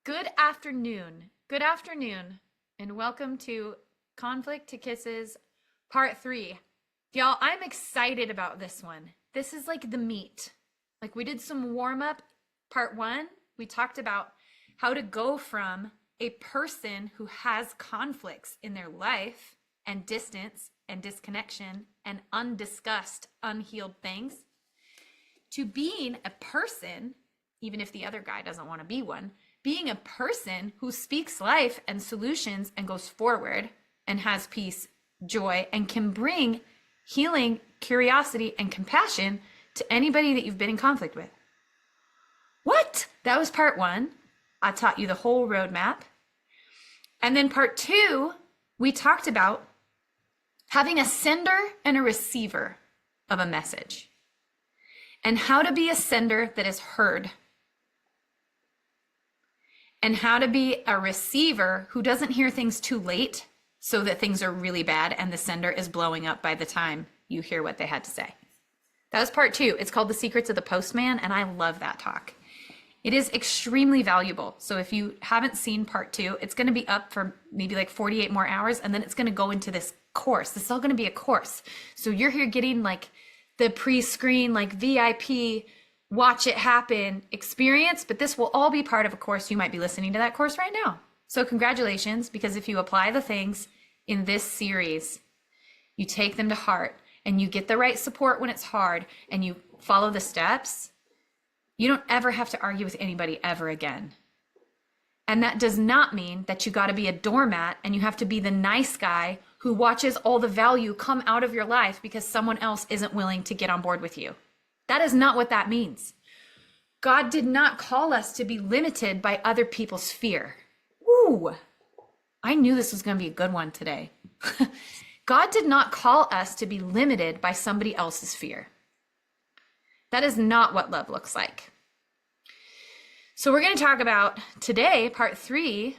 Good afternoon. Good afternoon, and welcome to Conflict to Kisses Part 3. Y'all, I'm excited about this one. This is like the meat. Like we did some warm up. Part 1, we talked about how to go from a person who has conflicts in their life and distance and disconnection and undiscussed, unhealed things to being a person, even if the other guy doesn't want to be one, being a person who speaks life and solutions and goes forward and has peace, joy, and can bring healing, curiosity, and compassion to anybody that you've been in conflict with. What? That was part 1. I taught you the whole roadmap. And then part 2, we talked about having a sender and a receiver of a message and how to be a sender that is heard and how to be a receiver who doesn't hear things too late so that things are really bad and the sender is blowing up by the time you hear what they had to say. That was part 2. It's called The Secrets of the Postman, and I love that talk. It is extremely valuable. So if you haven't seen part 2, it's going to be up for maybe like 48 more hours, and then it's going to go into this course. This is all going to be a course. So you're here getting like the pre-screen, like VIP, watch it happen experience, but this will all be part of a course. You might be listening to that course right now. So congratulations, because if you apply the things in this series, you take them to heart and you get the right support when it's hard and you follow the steps, you don't ever have to argue with anybody ever again. And that does not mean that you got to be a doormat and you have to be the nice guy who watches all the value come out of your life because someone else isn't willing to get on board with you. That is not what that means. God did not call us to be limited by other people's fear. Ooh, I knew this was going to be a good one today. God did not call us to be limited by somebody else's fear. That is not what love looks like. So we're going to talk about today, part 3.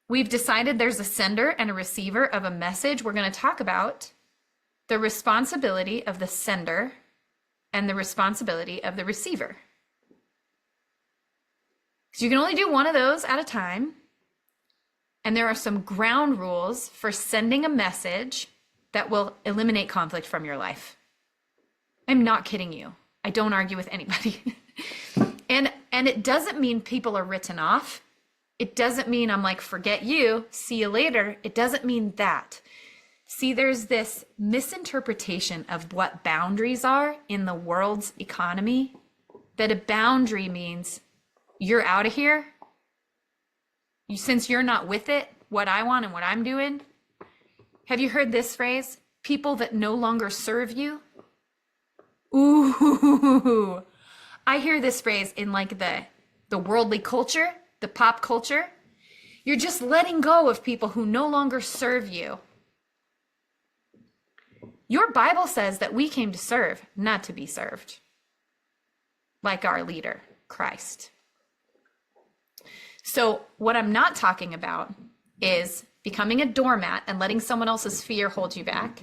We've decided there's a sender and a receiver of a message. We're going to talk about the responsibility of the sender and the responsibility of the receiver. So you can only do one of those at a time. And there are some ground rules for sending a message that will eliminate conflict from your life. I'm not kidding you. I don't argue with anybody. and it doesn't mean people are written off. It doesn't mean I'm like, forget you, see you later. It doesn't mean that. See, there's this misinterpretation of what boundaries are in the world's economy, that a boundary means you're out of here. Since you're not with it, what I want and what I'm doing. Have you heard this phrase? People that no longer serve you. Ooh, I hear this phrase in like the worldly culture, the pop culture. You're just letting go of people who no longer serve you. Your Bible says that we came to serve, not to be served, like our leader, Christ. So what I'm not talking about is becoming a doormat and letting someone else's fear hold you back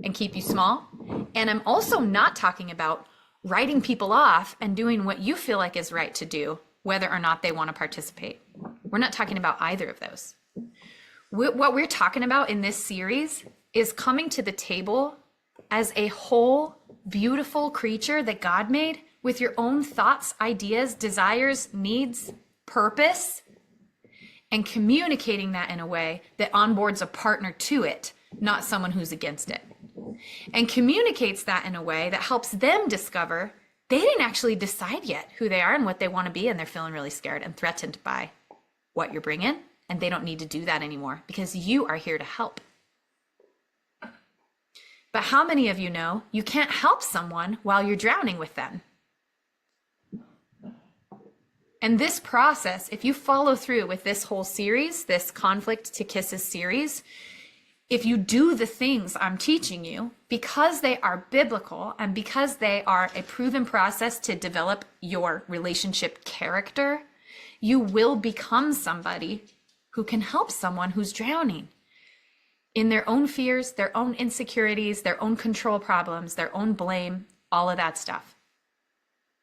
and keep you small. And I'm also not talking about writing people off and doing what you feel like is right to do, whether or not they want to participate. We're not talking about either of those. What we're talking about in this series is coming to the table as a whole, beautiful creature that God made with your own thoughts, ideas, desires, needs, purpose, and communicating that in a way that onboards a partner to it, not someone who's against it. And communicates that in a way that helps them discover they didn't actually decide yet who they are and what they want to be, and they're feeling really scared and threatened by what you're bringing, and they don't need to do that anymore because you are here to help. But how many of you know you can't help someone while you're drowning with them? And this process, if you follow through with this whole series, this Conflict to Kisses series, if you do the things I'm teaching you, because they are biblical and because they are a proven process to develop your relationship character, you will become somebody who can help someone who's drowning in their own fears, their own insecurities, their own control problems, their own blame, all of that stuff.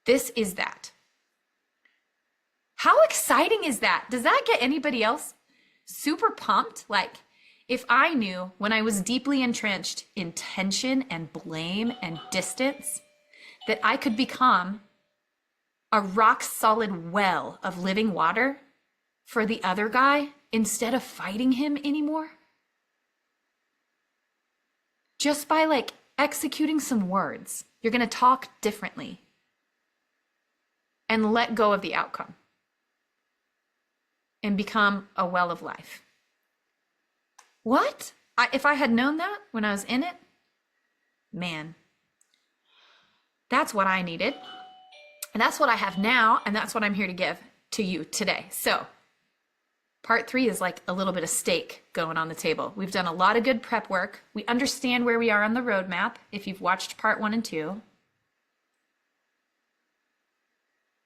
This is that. How exciting is that? Does that get anybody else super pumped? Like, if I knew when I was deeply entrenched in tension and blame and distance that I could become a rock solid well of living water for the other guy instead of fighting him anymore, just by like executing some words, you're going to talk differently and let go of the outcome and become a well of life. What? If I had known that when I was in it, man, that's what I needed. And that's what I have now. And that's what I'm here to give to you today. So part 3 is like a little bit of steak going on the table. We've done a lot of good prep work. We understand where we are on the roadmap if you've watched part 1 and 2.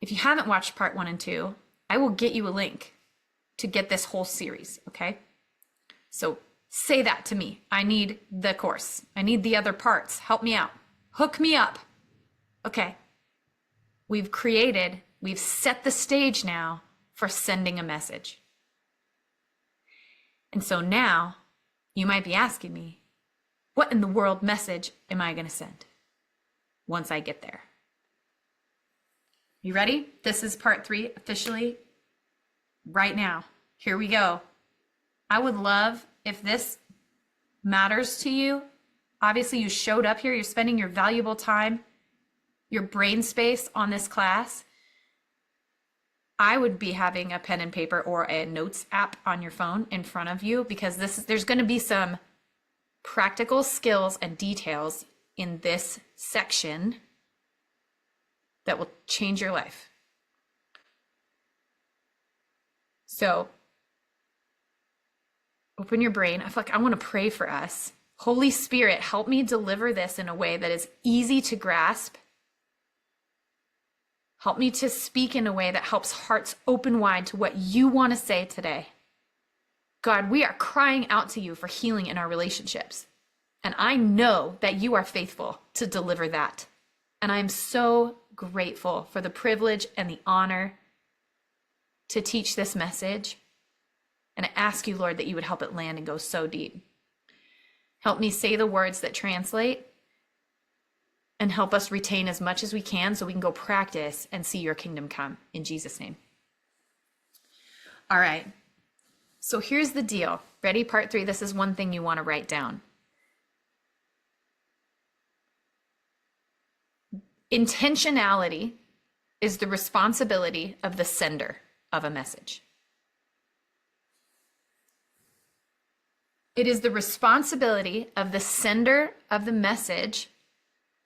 If you haven't watched part 1 and 2, I will get you a link to get this whole series, okay? So say that to me. I need the course. I need the other parts. Help me out. Hook me up. Okay. We've set the stage now for sending a message. And so now you might be asking me, what in the world message am I going to send once I get there? You ready? This is part 3 officially right now. Here we go. I would love if this matters to you. Obviously, you showed up here. You're spending your valuable time, your brain space on this class. I would be having a pen and paper or a notes app on your phone in front of you, because there's going to be some practical skills and details in this section that will change your life. So open your brain. I feel like I want to pray for us. Holy Spirit, help me deliver this in a way that is easy to grasp. Help me to speak in a way that helps hearts open wide to what you want to say today. God, we are crying out to you for healing in our relationships. And I know that you are faithful to deliver that. And I'm so grateful for the privilege and the honor to teach this message. And I ask you, Lord, that you would help it land and go so deep. Help me say the words that translate, and help us retain as much as we can so we can go practice and see your kingdom come in Jesus' name. All right. So here's the deal. Ready? Part 3. This is one thing you want to write down. Intentionality is the responsibility of the sender of a message. It is the responsibility of the sender of the message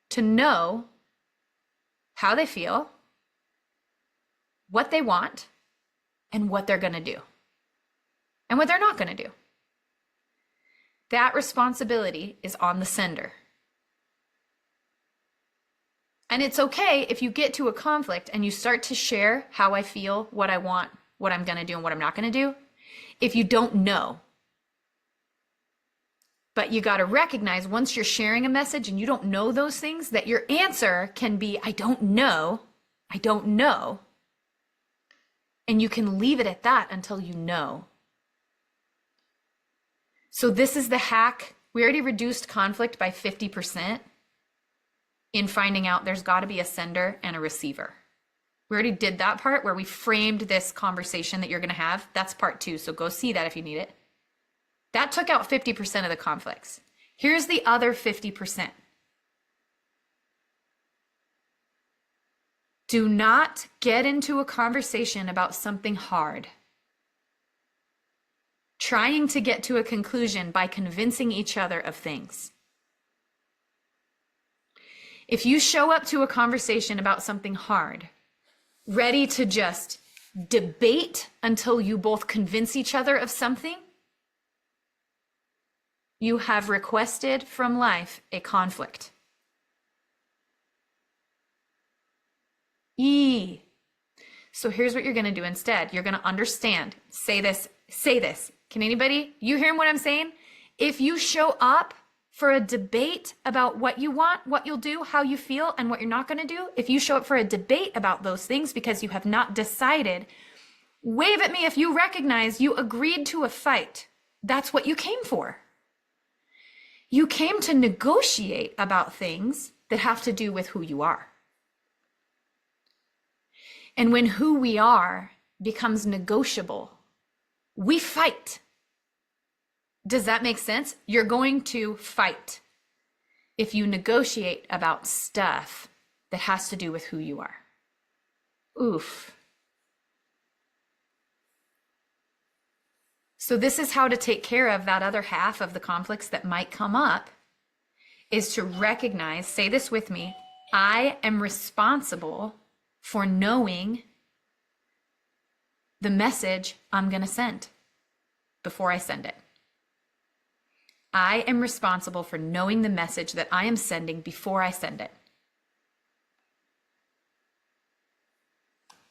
to know how they feel, what they want, and what they're going to do, and what they're not going to do. That responsibility is on the sender. And it's okay if you get to a conflict and you start to share how I feel, what I want, what I'm going to do, and what I'm not going to do, if you don't know. But you got to recognize once you're sharing a message and you don't know those things, that your answer can be, I don't know. And you can leave it at that until you know. So this is the hack. We already reduced conflict by 50% in finding out there's got to be a sender and a receiver. We already did that part where we framed this conversation that you're going to have. That's part 2. So go see that if you need it. That took out 50% of the conflicts. Here's the other 50%. Do not get into a conversation about something hard, trying to get to a conclusion by convincing each other of things. If you show up to a conversation about something hard, ready to just debate until you both convince each other of something, you have requested from life a conflict. So here's what you're going to do instead. You're going to understand. Say this. Can anybody, you hearing what I'm saying? If you show up for a debate about what you want, what you'll do, how you feel, and what you're not going to do, if you show up for a debate about those things because you have not decided Wave at me if you recognize you agreed to a fight. That's what you came for. You came to negotiate about things that have to do with who you are. And when who we are becomes negotiable, we fight. Does that make sense? You're going to fight if you negotiate about stuff that has to do with who you are. Oof. So this is how to take care of that other half of the conflicts that might come up, is to recognize, say this with me, I am responsible for knowing the message I'm going to send before I send it. I am responsible for knowing the message that I am sending before I send it.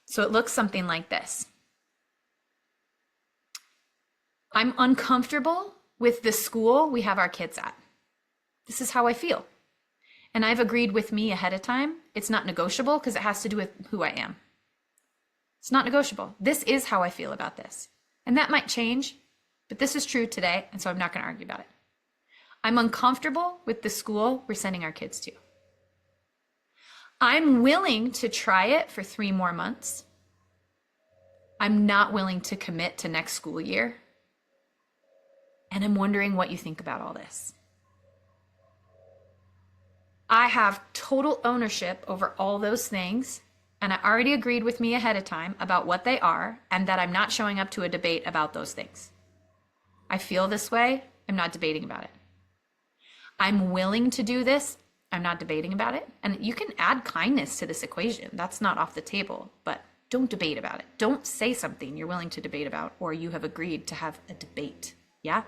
So it looks something like this. I'm uncomfortable with the school we have our kids at. This is how I feel. And I've agreed with me ahead of time. It's not negotiable because it has to do with who I am. It's not negotiable. This is how I feel about this. And that might change, but this is true today, and so I'm not going to argue about it. I'm uncomfortable with the school we're sending our kids to. I'm willing to try it for 3 more months. I'm not willing to commit to next school year. And I'm wondering what you think about all this. I have total ownership over all those things, and I already agreed with me ahead of time about what they are and that I'm not showing up to a debate about those things. I feel this way. I'm not debating about it. I'm willing to do this. I'm not debating about it. And you can add kindness to this equation. That's not off the table, but don't debate about it. Don't say something you're willing to debate about or you have agreed to have a debate. Yeah?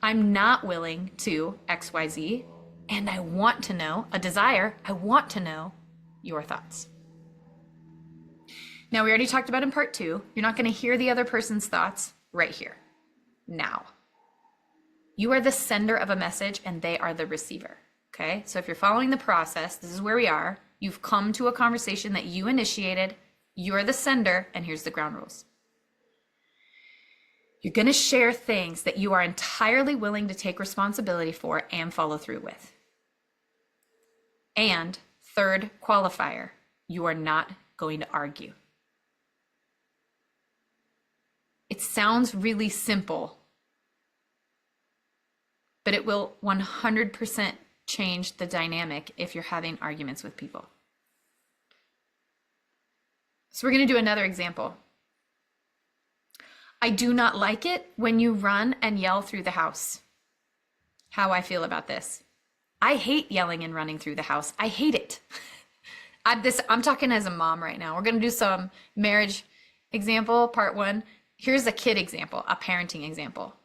I'm not willing to XYZ, and I want to know, a desire, I want to know your thoughts. Now, we already talked about in part 2, you're not going to hear the other person's thoughts right here, now. You are the sender of a message and they are the receiver, okay? So if you're following the process, this is where we are. You've come to a conversation that you initiated, you're the sender, and here's the ground rules. You're going to share things that you are entirely willing to take responsibility for and follow through with. And third qualifier, you are not going to argue. It sounds really simple, but it will 100% change the dynamic if you're having arguments with people. So we're going to do another example. I do not like it when you run and yell through the house. How I feel about this. I hate yelling and running through the house. I hate it. I'm talking as a mom right now. We're going to do some marriage example, part 1. Here's a kid example, a parenting example.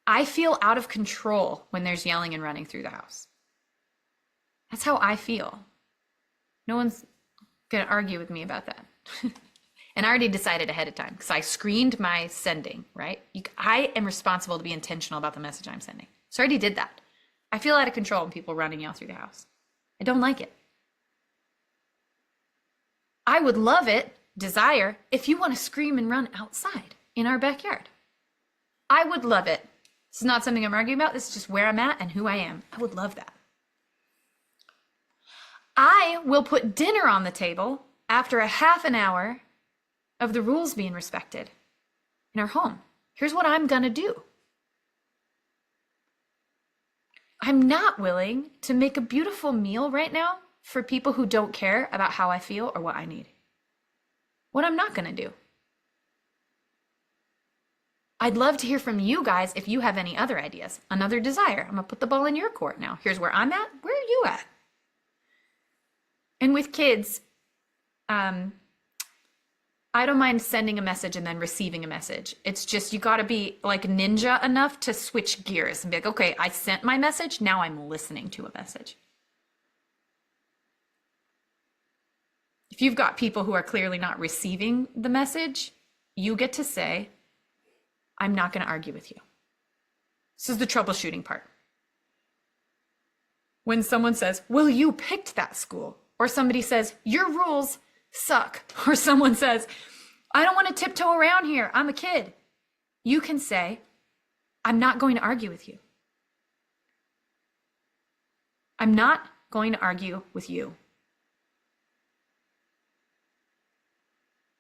I feel out of control when there's yelling and running through the house. That's how I feel. No one's going to argue with me about that. And I already decided ahead of time because I screened my sending, right? I am responsible to be intentional about the message I'm sending. So I already did that. I feel out of control when people run and yell through the house. I don't like it. I would love it, desire, if you want to scream and run outside in our backyard. I would love it. This is not something I'm arguing about. This is just where I'm at and who I am. I would love that. I will put dinner on the table after a half an hour of the rules being respected in our home. Here's what I'm going to do. I'm not willing to make a beautiful meal right now for people who don't care about how I feel or what I need. What I'm not going to do. I'd love to hear from you guys if you have any other ideas. Another desire. I'm going to put the ball in your court now. Here's where I'm at. Where are you at? And with kids, I don't mind sending a message and then receiving a message. It's just you got to be like ninja enough to switch gears and be like, okay, I sent my message. Now I'm listening to a message. If you've got people who are clearly not receiving the message, you get to say, I'm not going to argue with you. This is the troubleshooting part. When someone says, well, you picked that school, or somebody says, your rules suck, or someone says, I don't want to tiptoe around here. I'm a kid. You can say, I'm not going to argue with you. I'm not going to argue with you.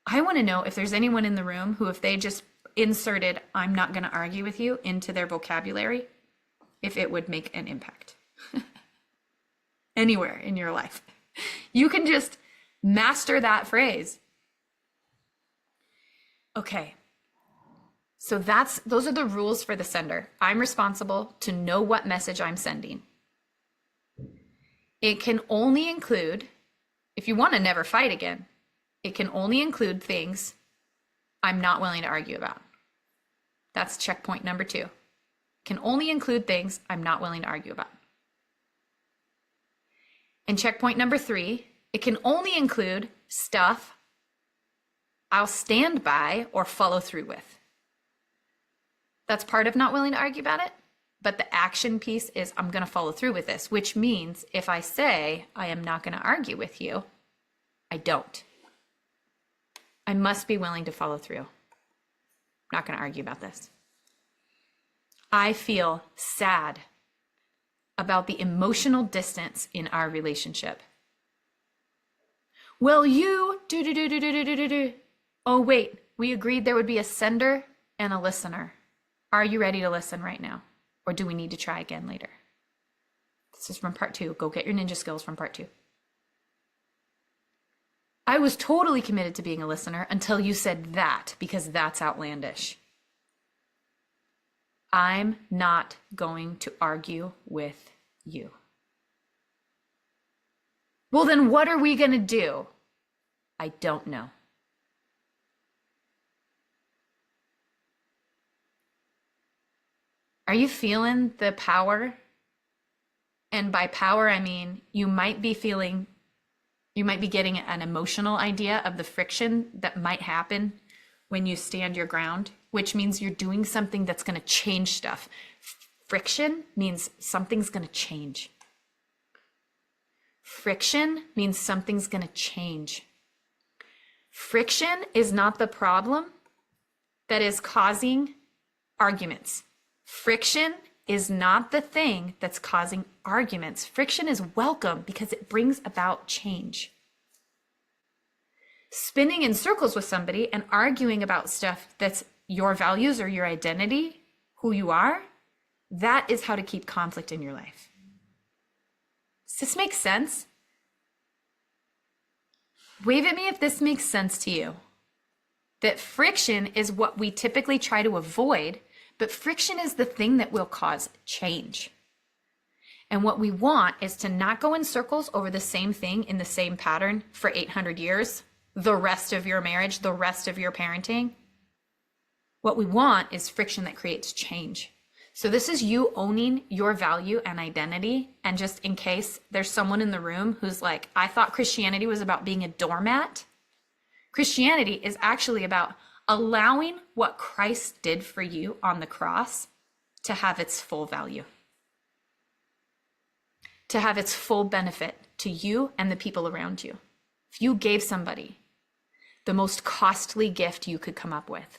I want to know if there's anyone in the room who, if they just inserted, I'm not going to argue with you into their vocabulary, if it would make an impact anywhere in your life. You can just master that phrase. Okay. So those are the rules for the sender. I'm responsible to know what message I'm sending. It can only include, if you want to never fight again, it can only include things I'm not willing to argue about. That's checkpoint number 2. Can only include things I'm not willing to argue about. And checkpoint number 3, it can only include stuff I'll stand by or follow through with. That's part of not willing to argue about it. But the action piece is I'm going to follow through with this, which means if I say I am not going to argue with you, I don't. I must be willing to follow through. I'm not going to argue about this. I feel sad about the emotional distance in our relationship. Well, you do. Oh, wait, we agreed there would be a sender and a listener. Are you ready to listen right now? Or do we need to try again later? This is from part 2. Go get your ninja skills from part 2. I was totally committed to being a listener until you said that, because that's outlandish. I'm not going to argue with you. Well, then what are we going to do? I don't know. Are you feeling the power? And by power, I mean you might be getting an emotional idea of the friction that might happen when you stand your ground, which means you're doing something that's going to change stuff. Friction means something's going to change. Friction means something's going to change. Friction is not the problem that is causing arguments. Friction is not the thing that's causing arguments. Friction is welcome because it brings about change. Spinning in circles with somebody and arguing about stuff that's your values or your identity, who you are, that is how to keep conflict in your life. Does this make sense? Wave at me if this makes sense to you. That friction is what we typically try to avoid, but friction is the thing that will cause change. And what we want is to not go in circles over the same thing in the same pattern for 800 years, the rest of your marriage, the rest of your parenting. What we want is friction that creates change. So this is you owning your value and identity. And just in case there's someone in the room who's like, I thought Christianity was about being a doormat. Christianity is actually about allowing what Christ did for you on the cross to have its full value, to have its full benefit to you and the people around you. If you gave somebody the most costly gift you could come up with,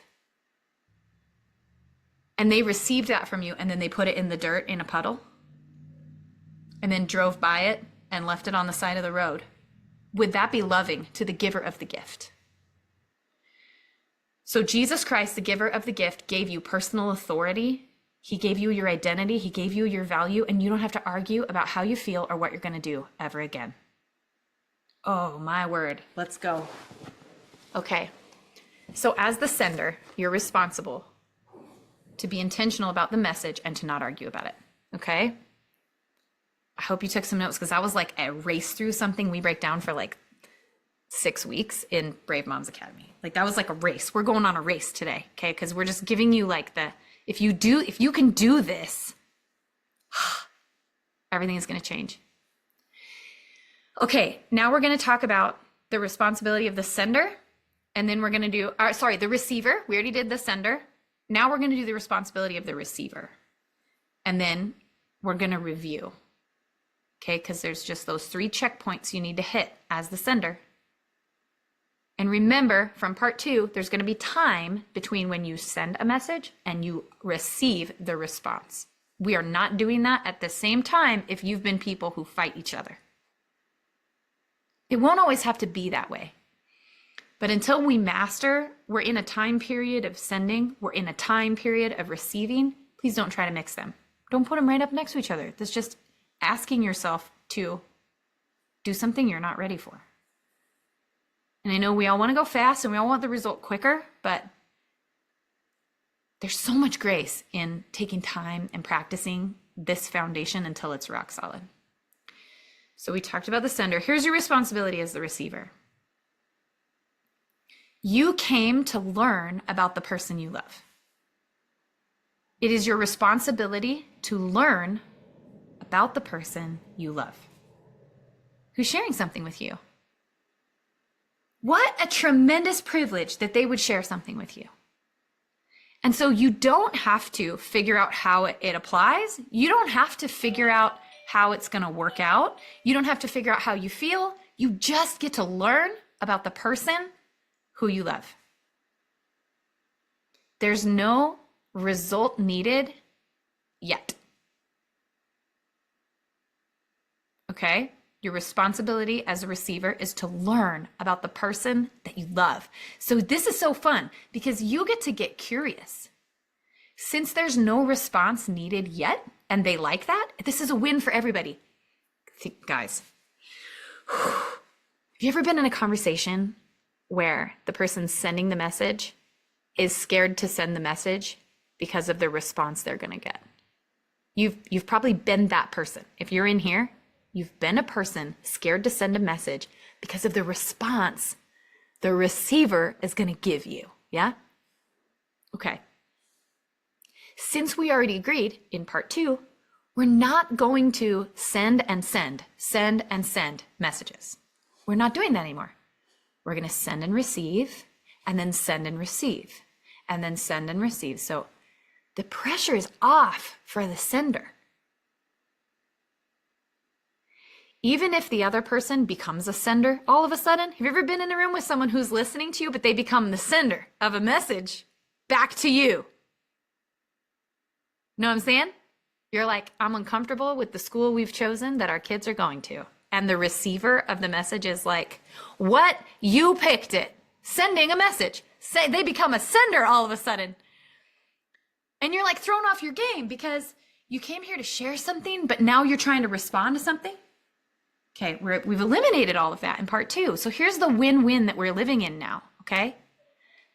and they received that from you, and then they put it in the dirt in a puddle, and then drove by it and left it on the side of the road, would that be loving to the giver of the gift? So Jesus Christ, the giver of the gift, gave you personal authority. He gave you your identity. He gave you your value, and you don't have to argue about how you feel or what you're going to do ever again. Oh, my word. Let's go. Okay. So as the sender, you're responsible to be intentional about the message and to not argue about it. Okay? I hope you took some notes, because that was like a race through something we break down for like 6 weeks in Brave Moms Academy. Like that was like a race. We're going on a race today, okay? Because we're just giving you like if you can do this, everything is going to change. Okay, now we're going to talk about the responsibility of the sender, and then we're going to do, the receiver. We already did the sender. Now we're going to do the responsibility of the receiver, and then we're going to review, okay? Because there's just those 3 checkpoints you need to hit as the sender. And remember, from part 2, there's going to be time between when you send a message and you receive the response. We are not doing that at the same time if you've been people who fight each other. It won't always have to be that way. But until we master, we're in a time period of sending, we're in a time period of receiving. Please don't try to mix them. Don't put them right up next to each other. That's just asking yourself to do something you're not ready for. And I know we all want to go fast and we all want the result quicker, but there's so much grace in taking time and practicing this foundation until it's rock solid. So we talked about the sender. Here's your responsibility as the receiver. You came to learn about the person you love. It is your responsibility to learn about the person you love, who's sharing something with you. What a tremendous privilege that they would share something with you. And so you don't have to figure out how it applies. You don't have to figure out how it's going to work out. You don't have to figure out how you feel. You just get to learn about the person who you love. There's no result needed yet. Okay? Your responsibility as a receiver is to learn about the person that you love. So this is so fun because you get to get curious. Since there's no response needed yet, and they like that, this is a win for everybody. Guys, have you ever been in a conversation where the person sending the message is scared to send the message because of the response they're going to get? You've probably been that person. If you're in here, you've been a person scared to send a message because of the response the receiver is going to give you. Yeah? Okay. Since we already agreed in part 2, we're not going to send and send messages. We're not doing that anymore. We're going to send and receive, and then send and receive, and then send and receive. So the pressure is off for the sender. Even if the other person becomes a sender all of a sudden, have you ever been in a room with someone who's listening to you, but they become the sender of a message back to you? Know what I'm saying? You're like, I'm uncomfortable with the school we've chosen that our kids are going to. And the receiver of the message is like, what? You picked it. Sending a message. Say they become a sender all of a sudden. And you're like thrown off your game because you came here to share something, but now you're trying to respond to something. Okay, we've eliminated all of that in part 2. So here's the win-win that we're living in now, okay?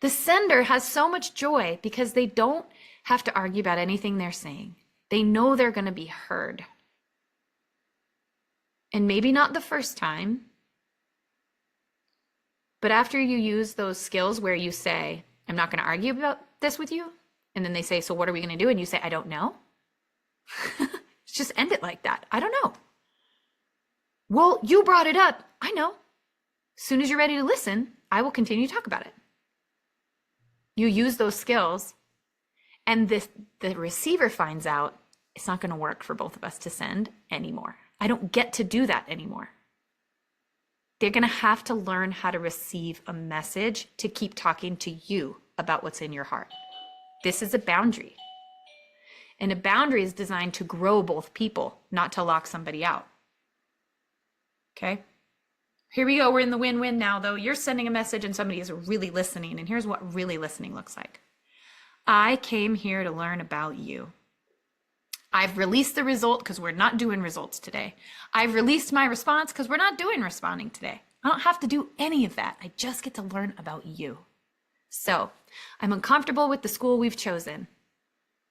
The sender has so much joy because they don't have to argue about anything they're saying. They know they're going to be heard. And maybe not the first time, but after you use those skills where you say, I'm not going to argue about this with you, and then they say, so what are we going to do? And you say, I don't know. Just end it like that. I don't know. Well, you brought it up. I know. As soon as you're ready to listen, I will continue to talk about it. You use those skills, and the receiver finds out it's not going to work for both of us to send anymore. I don't get to do that anymore. They're going to have to learn how to receive a message to keep talking to you about what's in your heart. This is a boundary. And a boundary is designed to grow both people, not to lock somebody out. Okay? Here we go. We're in the win-win now, though. You're sending a message and somebody is really listening. And here's what really listening looks like. I came here to learn about you. I've released the result because we're not doing results today. I've released my response because we're not doing responding today. I don't have to do any of that. I just get to learn about you. So I'm uncomfortable with the school we've chosen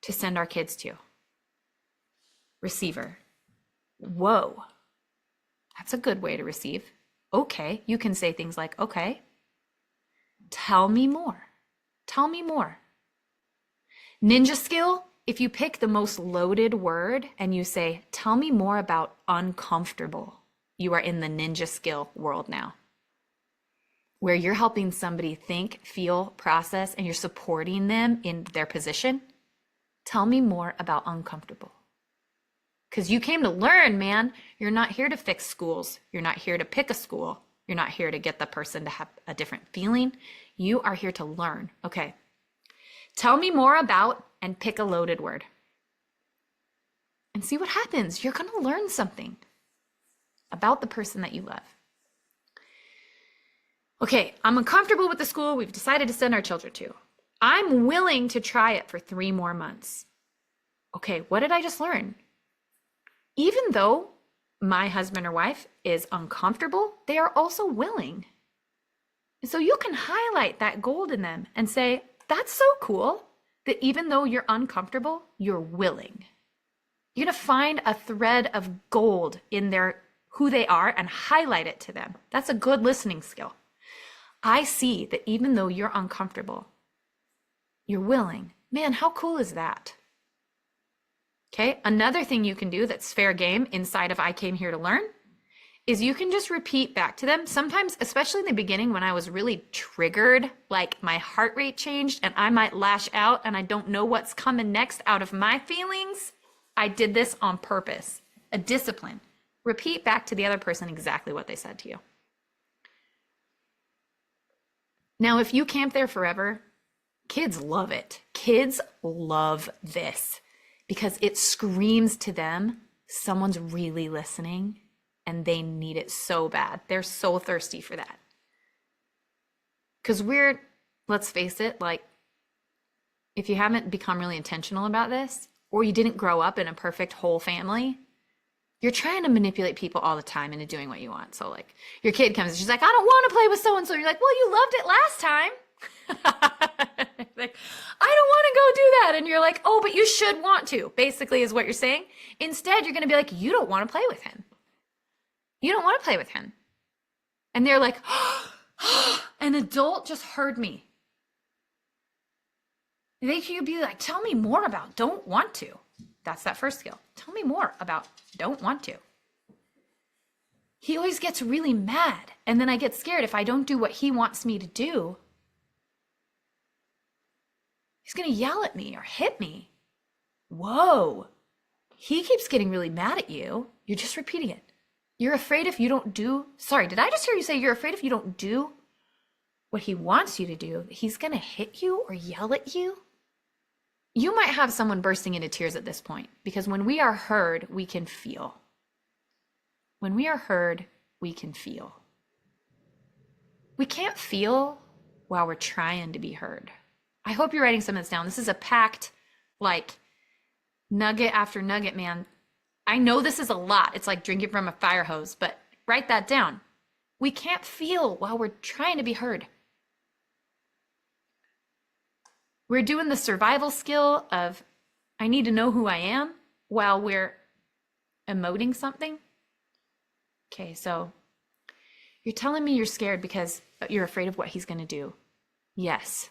to send our kids to. Receiver. Whoa. That's a good way to receive. Okay. You can say things like, okay, tell me more. Tell me more. Ninja skill. If you pick the most loaded word and you say, tell me more about uncomfortable, you are in the ninja skill world now, where you're helping somebody think, feel, process, and you're supporting them in their position. Tell me more about uncomfortable. Because you came to learn, man. You're not here to fix schools. You're not here to pick a school. You're not here to get the person to have a different feeling. You are here to learn. Okay. Tell me more about, and pick a loaded word. And see what happens. You're going to learn something about the person that you love. Okay, I'm uncomfortable with the school we've decided to send our children to. I'm willing to try it for 3 more months. Okay, what did I just learn? Even though my husband or wife is uncomfortable, they are also willing. So you can highlight that gold in them and say, that's so cool that even though you're uncomfortable, you're willing. You're going to find a thread of gold in their who they are and highlight it to them. That's a good listening skill. I see that even though you're uncomfortable, you're willing. Man, how cool is that? Okay, another thing you can do that's fair game inside of I Came Here to Learn is you can just repeat back to them. Sometimes, especially in the beginning when I was really triggered, like my heart rate changed and I might lash out and I don't know what's coming next out of my feelings, I did this on purpose, a discipline. Repeat back to the other person exactly what they said to you. Now, if you camp there forever, kids love it. Kids love this because it screams to them, someone's really listening and they need it so bad. They're so thirsty for that. Because let's face it, like if you haven't become really intentional about this, or you didn't grow up in a perfect whole family, you're trying to manipulate people all the time into doing what you want. So like your kid comes and she's like, I don't want to play with so-and-so. You're like, well, you loved it last time. Like, I don't want to go do that. And you're like, oh, but you should want to, basically is what you're saying. Instead, you're going to be like, you don't want to play with him. You don't want to play with him. And they're like, oh, an adult just heard me. They could be like, tell me more about don't want to. That's that first skill. Tell me more about don't want to. He always gets really mad. And then I get scared if I don't do what he wants me to do. He's going to yell at me or hit me. Whoa. He keeps getting really mad at you. You're just repeating it. You're afraid if you don't do, sorry, did I just hear you say you're afraid if you don't do what he wants you to do, he's going to hit you or yell at you? You might have someone bursting into tears at this point because when we are heard, we can feel. When we are heard, we can feel. We can't feel while we're trying to be heard. I hope you're writing some of this down. This is a packed, like, nugget after nugget, man. I know this is a lot. It's like drinking from a fire hose, but write that down. We can't feel while we're trying to be heard. We're doing the survival skill of, I need to know who I am while we're emoting something. Okay, so you're telling me you're scared because you're afraid of what he's going to do. Yes,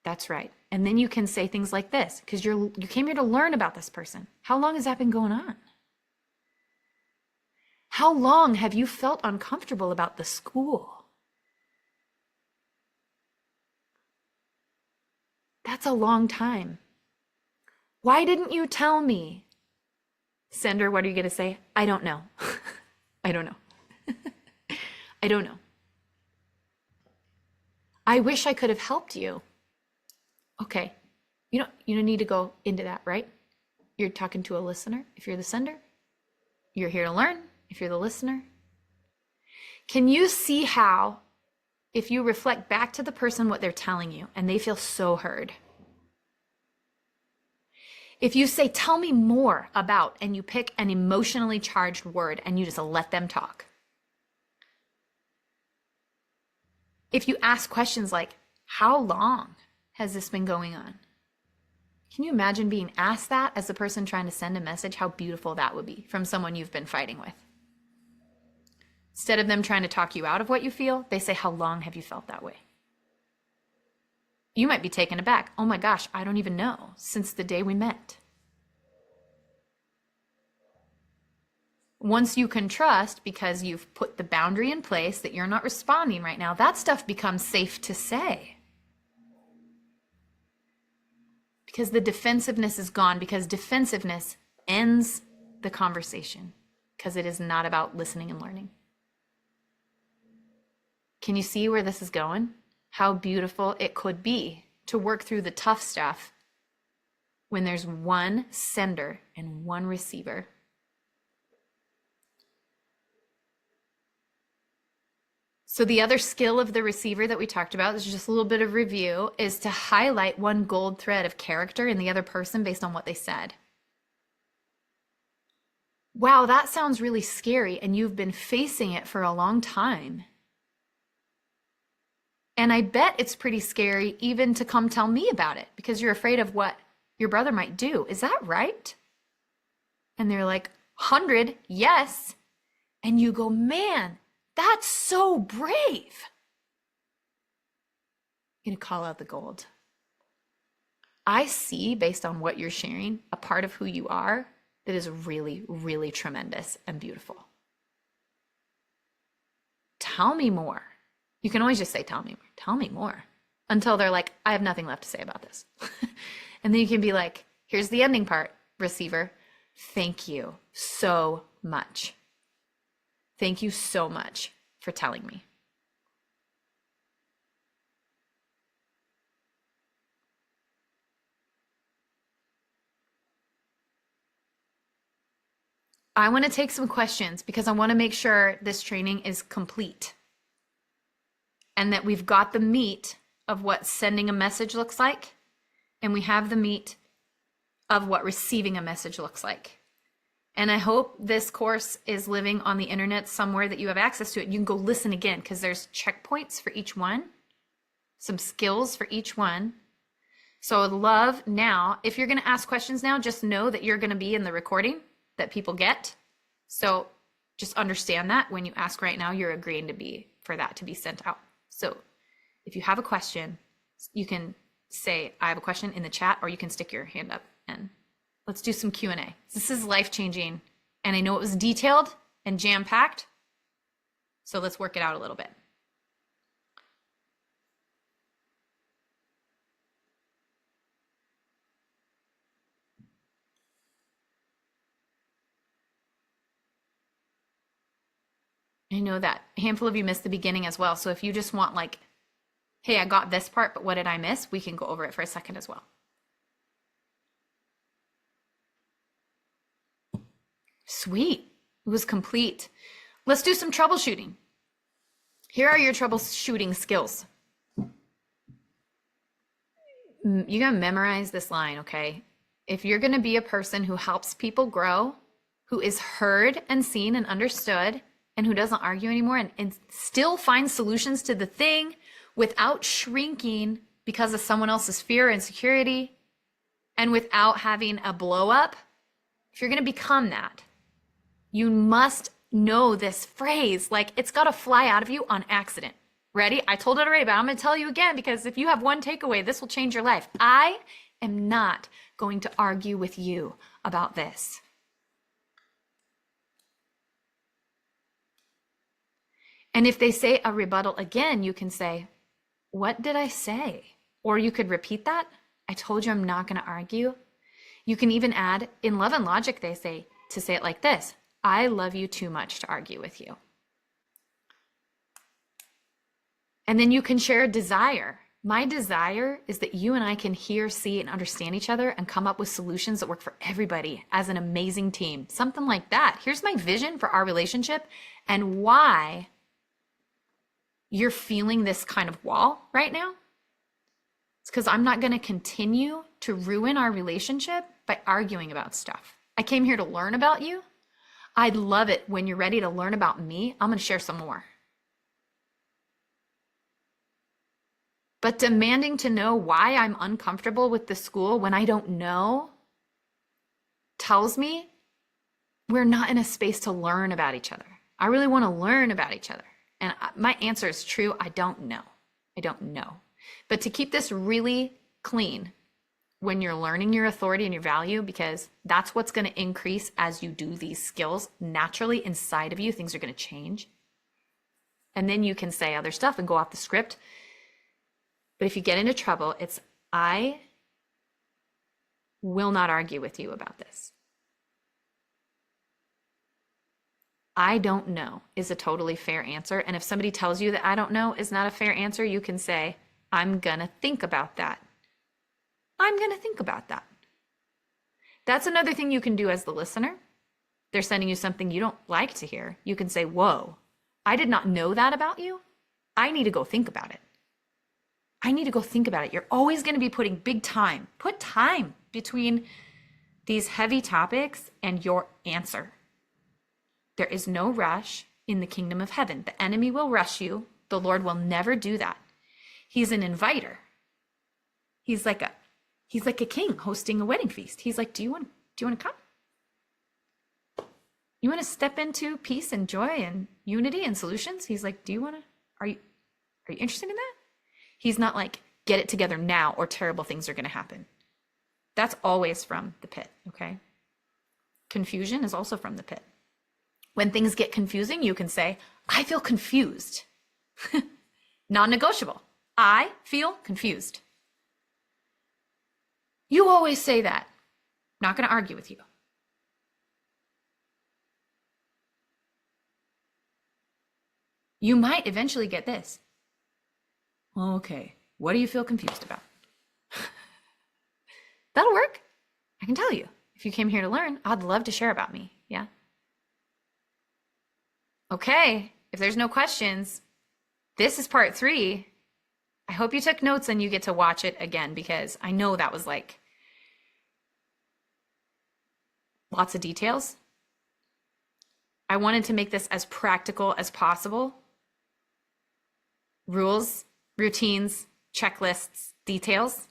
that's right. And then you can say things like this because you came here to learn about this person. How long has that been going on? How long have you felt uncomfortable about the school? That's a long time. Why didn't you tell me? Sender, what are you going to say? I don't know. I don't know. I don't know. I wish I could have helped you. Okay. You don't need to go into that, right? You're talking to a listener. If you're the sender, you're here to learn. If you're the listener, can you see how, if you reflect back to the person what they're telling you and they feel so heard? If you say, tell me more about, and you pick an emotionally charged word and you just let them talk. If you ask questions like, how long has this been going on? Can you imagine being asked that as the person trying to send a message? How beautiful that would be from someone you've been fighting with. Instead of them trying to talk you out of what you feel, they say, how long have you felt that way? You might be taken aback. Oh my gosh, I don't even know. Since the day we met. Once you can trust, because you've put the boundary in place that you're not responding right now, that stuff becomes safe to say. Because the defensiveness is gone, because defensiveness ends the conversation, because it is not about listening and learning. Can you see where this is going? How beautiful it could be to work through the tough stuff when there's one sender and one receiver. So the other skill of the receiver that we talked about, this is just a little bit of review, is to highlight one gold thread of character in the other person based on what they said. Wow, that sounds really scary, and you've been facing it for a long time. And I bet it's pretty scary even to come tell me about it because you're afraid of what your brother might do. Is that right? And they're like, 100, yes. And you go, man, that's so brave. I'm going to call out the gold. I see, based on what you're sharing, a part of who you are that is really, really tremendous and beautiful. Tell me more. You can always just say, tell me more, until they're like, I have nothing left to say about this. And then you can be like, here's the ending part, receiver. Thank you so much. Thank you so much for telling me. I want to take some questions because I want to make sure this training is complete and that we've got the meat of what sending a message looks like, and we have the meat of what receiving a message looks like. And I hope this course is living on the internet somewhere that you have access to it. You can go listen again because there's checkpoints for each one, some skills for each one. So I would love now, if you're going to ask questions now, just know that you're going to be in the recording that people get. So just understand that when you ask right now, you're agreeing to be for that to be sent out. So if you have a question, you can say, I have a question in the chat, or you can stick your hand up and let's do some Q&A. This is life-changing, and I know it was detailed and jam-packed, so let's work it out a little bit. I know that a handful of you missed the beginning as well, so if you just want like, hey, I got this part, but what did I miss? We can go over it for a second as well. Sweet. It was complete. Let's do some troubleshooting. Here are your troubleshooting skills. You gotta memorize this line, okay? If you're gonna be a person who helps people grow, who is heard and seen and understood, and who doesn't argue anymore and still finds solutions to the thing without shrinking because of someone else's fear and insecurity, and without having a blow up, if you're gonna become that, you must know this phrase. Like, it's got to fly out of you on accident. Ready? I told it already, but I'm going to tell you again, because if you have one takeaway, this will change your life. I am not going to argue with you about this. And if they say a rebuttal again, you can say, what did I say? Or you could repeat that. I told you I'm not going to argue. You can even add, in Love and Logic, they say to say it like this: I love you too much to argue with you. And then you can share a desire. My desire is that you and I can hear, see, and understand each other and come up with solutions that work for everybody as an amazing team. Something like that. Here's my vision for our relationship and why you're feeling this kind of wall right now. It's because I'm not going to continue to ruin our relationship by arguing about stuff. I came here to learn about you. I'd love it when you're ready to learn about me. I'm going to share some more. But demanding to know why I'm uncomfortable with the school when I don't know tells me we're not in a space to learn about each other. I really want to learn about each other. And my answer is true. I don't know. I don't know. But to keep this really clean, when you're learning your authority and your value, because that's what's going to increase as you do these skills naturally inside of you, things are going to change. And then you can say other stuff and go off the script. But if you get into trouble, it's, I will not argue with you about this. I don't know is a totally fair answer. And if somebody tells you that I don't know is not a fair answer, you can say, I'm going to think about that. I'm going to think about that. That's another thing you can do as the listener. They're sending you something you don't like to hear. You can say, whoa, I did not know that about you. I need to go think about it. I need to go think about it. You're always going to be putting big time. Put time between these heavy topics and your answer. There is no rush in the kingdom of heaven. The enemy will rush you. The Lord will never do that. He's an inviter. He's like a king hosting a wedding feast. He's like, do you want to come? You want to step into peace and joy and unity and solutions? He's like, are you interested in that? He's not like, get it together now or terrible things are going to happen. That's always from the pit, okay? Confusion is also from the pit. When things get confusing, you can say, I feel confused. Non-negotiable. I feel confused. You always say that. Not going to argue with you. You might eventually get this. Okay, what do you feel confused about? That'll work. I can tell you. If you came here to learn, I'd love to share about me. Yeah. Okay, if there's no questions, this is part 3. I hope you took notes and you get to watch it again, because I know that was like lots of details. I wanted to make this as practical as possible. Rules, routines, checklists, details.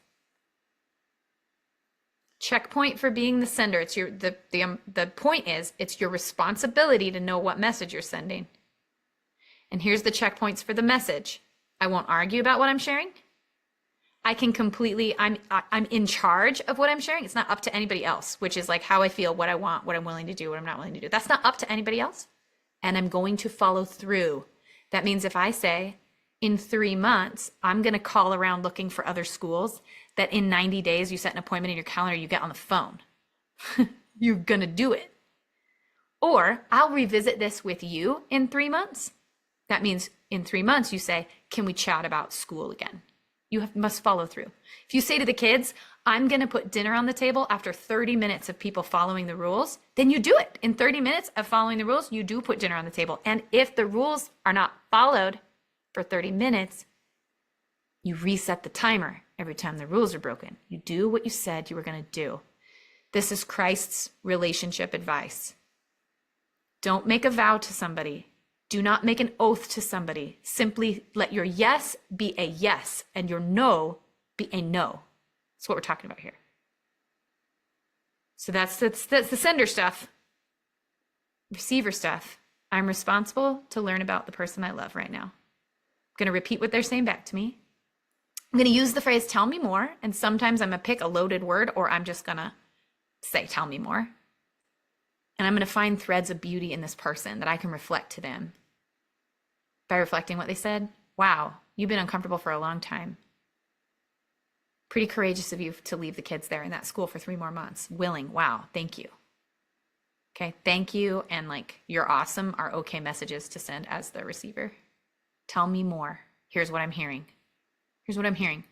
Checkpoint for being the sender. It's the point is, it's your responsibility to know what message you're sending. And here's the checkpoints for the message. I won't argue about what I'm sharing. I can completely, I'm in charge of what I'm sharing. It's not up to anybody else, which is like how I feel, what I want, what I'm willing to do, what I'm not willing to do. That's not up to anybody else. And I'm going to follow through. That means if I say, in 3 months, I'm going to call around looking for other schools, that in 90 days, you set an appointment in your calendar, you get on the phone. You're going to do it. Or I'll revisit this with you in 3 months. That means in 3 months, you say, can we chat about school again? You must follow through. If you say to the kids, I'm going to put dinner on the table after 30 minutes of people following the rules, then you do it. In 30 minutes of following the rules, you do put dinner on the table. And if the rules are not followed for 30 minutes, you reset the timer every time the rules are broken. You do what you said you were going to do. This is Christ's relationship advice. Don't make a vow to somebody. Do not make an oath to somebody. Simply let your yes be a yes and your no be a no. That's what we're talking about here. So that's the sender stuff. Receiver stuff. I'm responsible to learn about the person I love right now. I'm going to repeat what they're saying back to me. I'm going to use the phrase, tell me more. And sometimes I'm going to pick a loaded word, or I'm just going to say, tell me more. And I'm going to find threads of beauty in this person that I can reflect to them. By reflecting what they said, wow, you've been uncomfortable for a long time. Pretty courageous of you to leave the kids there in that school for 3 more months. Willing, wow, thank you. Okay, thank you and like, you're awesome are okay messages to send as the receiver. Tell me more. Here's what I'm hearing. Here's what I'm hearing.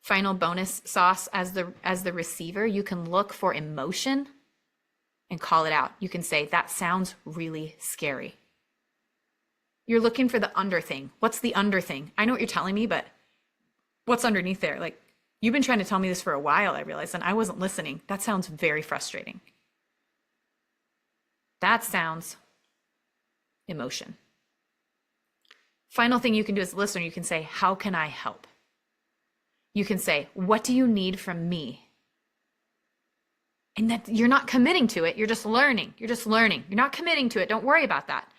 Final bonus sauce as the receiver, you can look for emotion and call it out. You can say, that sounds really scary. You're looking for the under thing. What's the under thing? I know what you're telling me, but what's underneath there? Like, you've been trying to tell me this for a while, I realized, and I wasn't listening. That sounds very frustrating. That sounds emotion. Final thing you can do as a listener, you can say, how can I help? You can say, what do you need from me? And that you're not committing to it. You're just learning. You're just learning. You're not committing to it. Don't worry about that.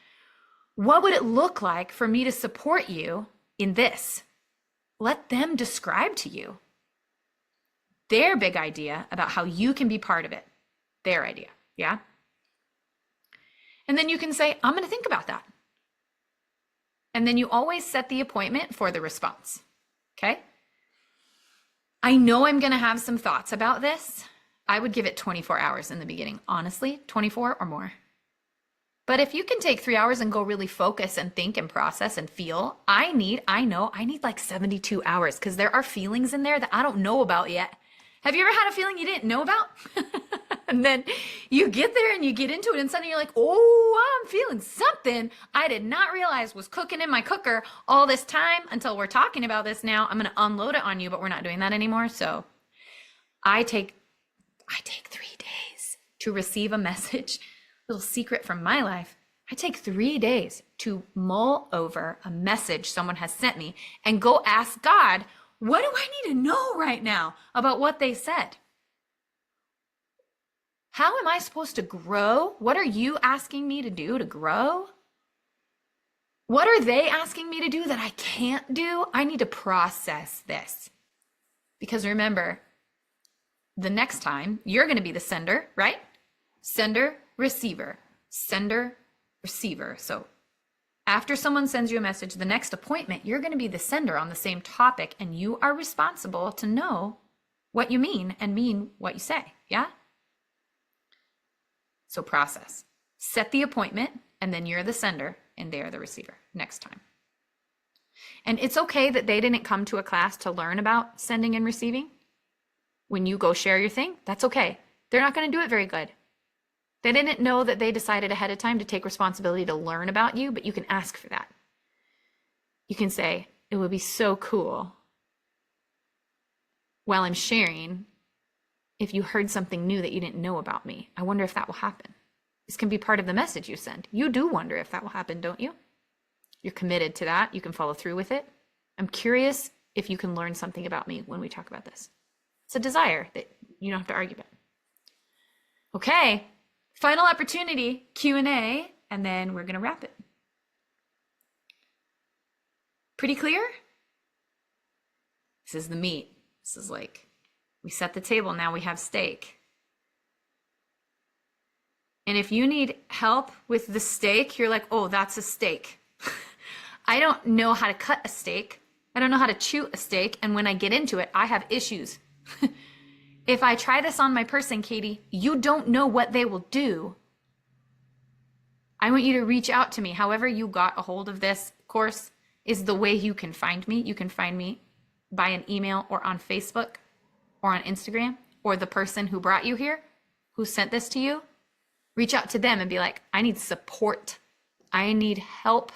What would it look like for me to support you in this? Let them describe to you their big idea about how you can be part of it. Their idea. Yeah. And then you can say, I'm going to think about that. And then you always set the appointment for the response. Okay. I know I'm going to have some thoughts about this. I would give it 24 hours in the beginning. Honestly, 24 or more. But if you can take 3 hours and go really focus and think and process and feel, I know I need like 72 hours because there are feelings in there that I don't know about yet. Have you ever had a feeling you didn't know about? And then you get there and you get into it and suddenly you're like, oh, I'm feeling something I did not realize was cooking in my cooker all this time until we're talking about this now. I'm going to unload it on you, but we're not doing that anymore. So I take 3 days to receive a message. Little secret from my life. I take 3 days to mull over a message someone has sent me and go ask God, what do I need to know right now about what they said? How am I supposed to grow? What are you asking me to do to grow? What are they asking me to do that I can't do? I need to process this. Because remember, the next time you're going to be the sender, right? Sender, receiver, sender, receiver. So after someone sends you a message, the next appointment, you're going to be the sender on the same topic, and you are responsible to know what you mean and mean what you say. Yeah? So process. Set the appointment, and then you're the sender and they are the receiver next time. And it's okay that they didn't come to a class to learn about sending and receiving. When you go share your thing, that's okay. They're not going to do it very good. They didn't know that they decided ahead of time to take responsibility to learn about you, but you can ask for that. You can say, it would be so cool while I'm sharing if you heard something new that you didn't know about me. I wonder if that will happen. This can be part of the message you send. You do wonder if that will happen, don't you? You're committed to that. You can follow through with it. I'm curious if you can learn something about me when we talk about this. It's a desire that you don't have to argue about. Okay. Final opportunity, Q&A, and then we're going to wrap it. Pretty clear? This is the meat. This is like, we set the table, now we have steak. And if you need help with the steak, you're like, oh, that's a steak. I don't know how to cut a steak. I don't know how to chew a steak. And when I get into it, I have issues. If I try this on my person, Katie, you don't know what they will do. I want you to reach out to me. However you got a hold of this course is the way you can find me. You can find me by an email or on Facebook or on Instagram, or the person who brought you here, who sent this to you. Reach out to them and be like, I need support. I need help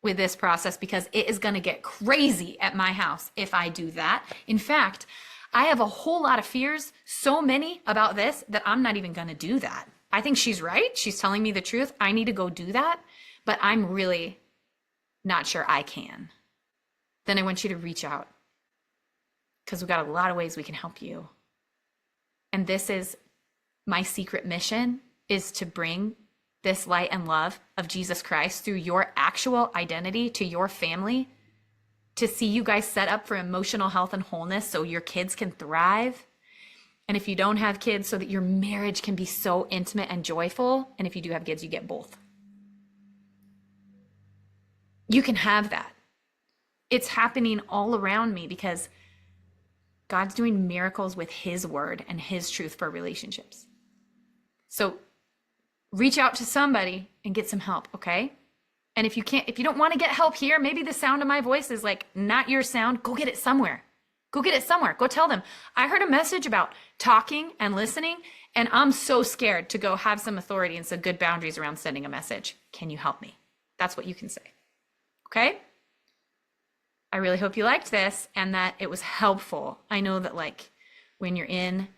with this process because it is going to get crazy at my house if I do that. In fact, I have a whole lot of fears, so many about this, that I'm not even going to do that. I think she's right. She's telling me the truth. I need to go do that, but I'm really not sure I can. Then I want you to reach out because we've got a lot of ways we can help you. And this is my secret mission, is to bring this light and love of Jesus Christ through your actual identity to your family, to see you guys set up for emotional health and wholeness so your kids can thrive. And if you don't have kids, so that your marriage can be so intimate and joyful. And if you do have kids, you get both. You can have that. It's happening all around me because God's doing miracles with his word and his truth for relationships. So reach out to somebody and get some help, okay? And if you don't want to get help here, maybe the sound of my voice is like not your sound, go get it somewhere. Go get it somewhere. Go tell them. I heard a message about talking and listening, and I'm so scared to go have some authority and some good boundaries around sending a message. Can you help me? That's what you can say. Okay? I really hope you liked this and that it was helpful. I know that like when you're in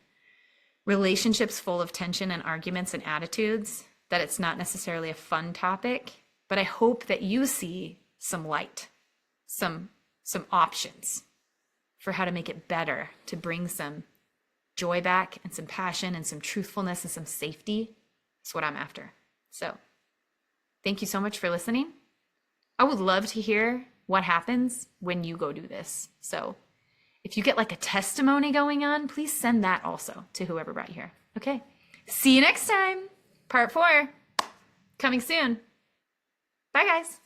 relationships full of tension and arguments and attitudes, that it's not necessarily a fun topic. But I hope that you see some light, some options for how to make it better, to bring some joy back and some passion and some truthfulness and some safety. That's what I'm after. So thank you so much for listening. I would love to hear what happens when you go do this. So if you get like a testimony going on, please send that also to whoever brought you here. Okay. See you next time. Part 4 coming soon. Bye, guys.